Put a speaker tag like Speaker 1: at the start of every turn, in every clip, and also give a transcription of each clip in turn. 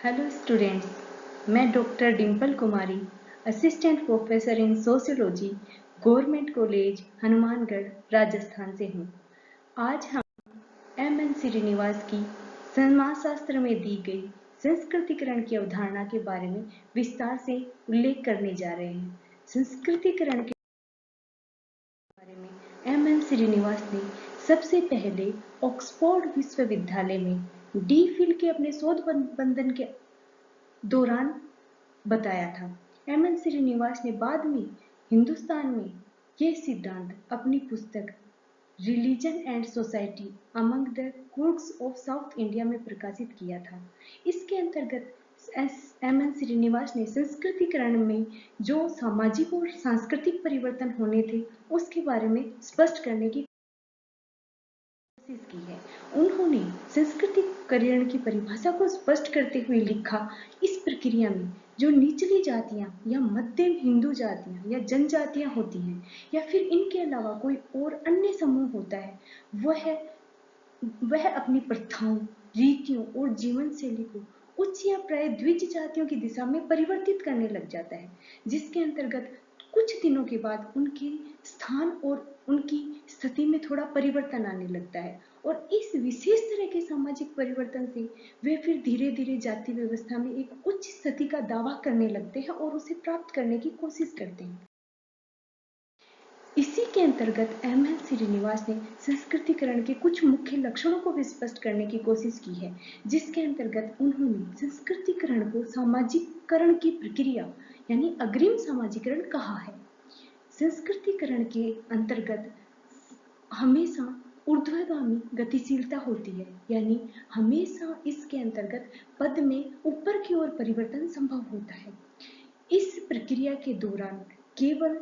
Speaker 1: Hello students, मैं doctor Dimple Kumari, assistant professor in sociology, government college Hanumangarh, Rajasthan से हूँ। आज हम एम.एन. श्रीनिवास की समाजशास्त्र में दी गई संस्कृतिकरण की अवधारणा के बारे में विस्तार से उल्लेख करने जा रहे हैं। संस्कृतिकरण के बारे में एम.एन. श्रीनिवास ने सबसे पहले ऑक्सफोर्ड विश्वविद्यालय में डी.फिल के अपने शोध बंधन के दौरान बताया था। एम.एन. श्रीनिवास ने बाद में हिंदुस्तान में यह सिद्धांत अपनी पुस्तक religion and society among the Quds of south India में प्रकाशित किया था। इसके अंतर्गत एम.एन. श्रीनिवास ने संस्कृतिकरण में जो सामाजिक और सांस्कृतिक परिवर्तन होने थे उसके बारे में स्पष्ट करने की कोशिश की है। उन्होंने संस्कृतिकरण की परिभाषा को स्पष्ट करते हुए लिखा, इस प्रक्रिया में जो निचली जातियां या मध्यम हिंदू जातियां या जनजातियां होती हैं या फिर इनके अलावा कोई और अन्य समूह होता है, वह अपनी प्रथाओं, रीतियों और जीवन शैली को उच्च या प्राय द्विज जातियों की दिशा में परिवर्तित करने लग जाता है, जिसके अंतर्गत कुछ दिनों के बाद उनके स्थान और उनकी स्थिति में थोड़ा परिवर्तन आने लगता है और इस विशेष तरह के सामाजिक परिवर्तन से वे फिर धीरे धीरे जाति व्यवस्था में एक उच्च स्थिति का दावा करने लगते हैं और उसे प्राप्त करने की कोशिश करते हैं। इसी के अंतर्गत एम.एन. श्रीनिवास ने संस्कृतिकरण के कुछ मुख्य लक्षणों को भी स्पष्ट करने की कोशिश की है, जिसके अंतर्गत उन्होंने संस्कृतिकरण को सामाजिकरण की प्रक्रिया यानी अग्रिम सामाजिकरण कहा है। संस्कृतिकरण के अंतर्गत हमेशा ऊर्ध्वगामी गतिशीलता होती है, यानी हमेशा इसके अंतर्गत पद में ऊपर की ओर परिवर्तन संभव होता है। इस प्रक्रिया के दौरान केवल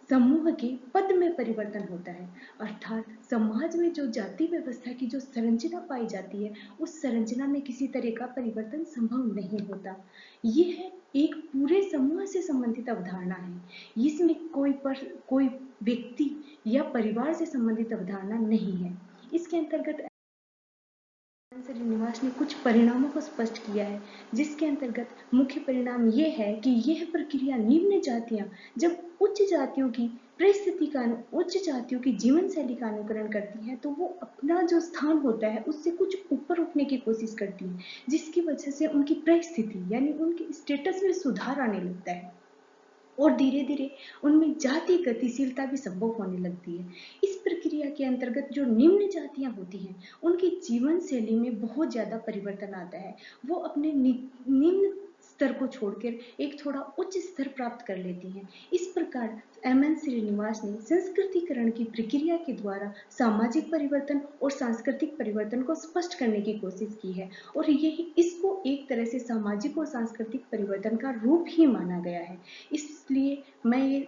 Speaker 1: समूह के पद में परिवर्तन होता है, अर्थात समाज में जो जाति व्यवस्था की जो संरचना पाई जाती है उस संरचना में किसी तरह का परिवर्तन संभव नहीं होता। यह एक पूरे समूह से संबंधित अवधारणा है। इसमें कोई व्यक्ति या परिवार से संबंधित अवधारणा नहीं है। इसके अंतर्गत श्रीनिवास ने कुछ परिणामों को स्पष्ट किया है, जिसके अंतर्गत मुख्य परिणाम ये है कि यह प्रक्रिया निम्न जातियां जब उच्च जातियों की परिस्थिति का उच्च जातियों की जीवन शैली का अनुकरण करती हैं तो वो अपना जो स्थान होता है उससे कुछ ऊपर उठने की कोशिश करती हैं, जिसकी वजह से उनकी परिस्थिति यानी उनके स्टेटस में सुधार आने लगता है और धीरे धीरे उनमें जाति गतिशीलता भी संभव होने लगती है। इस प्रक्रिया के अंतर्गत जो निम्न जातियां होती हैं उनकी जीवन शैली में बहुत ज्यादा परिवर्तन आता है। वो अपने निम्न स्तर को छोड़कर एक थोड़ा उच्च स्तर प्राप्त कर लेती हैं। इस प्रकार एम.एन. श्रीनिवास ने संस्कृतिकरण की प्रक्रिया के द्वारा सामाजिक परिवर्तन और सांस्कृतिक परिवर्तन को स्पष्ट करने की कोशिश की है और यही इसको एक तरह से सामाजिक और सांस्कृतिक परिवर्तन का रूप ही माना गया है। इसलिए मैं ये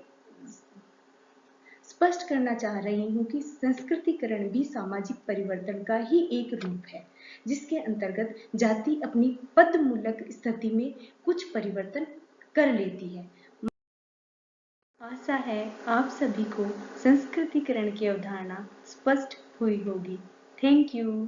Speaker 1: स्पष्ट करना चाह रही हूँ कि संस्कृतिकरण भी सामाजिक परिवर्तन का ही एक रूप है, जिसके अंतर्गत जाति अपनी पदमूलक स्थिति में कुछ परिवर्तन कर लेती है। आशा है आप सभी को संस्कृतिकरण की अवधारणा स्पष्ट हुई होगी। Thank you.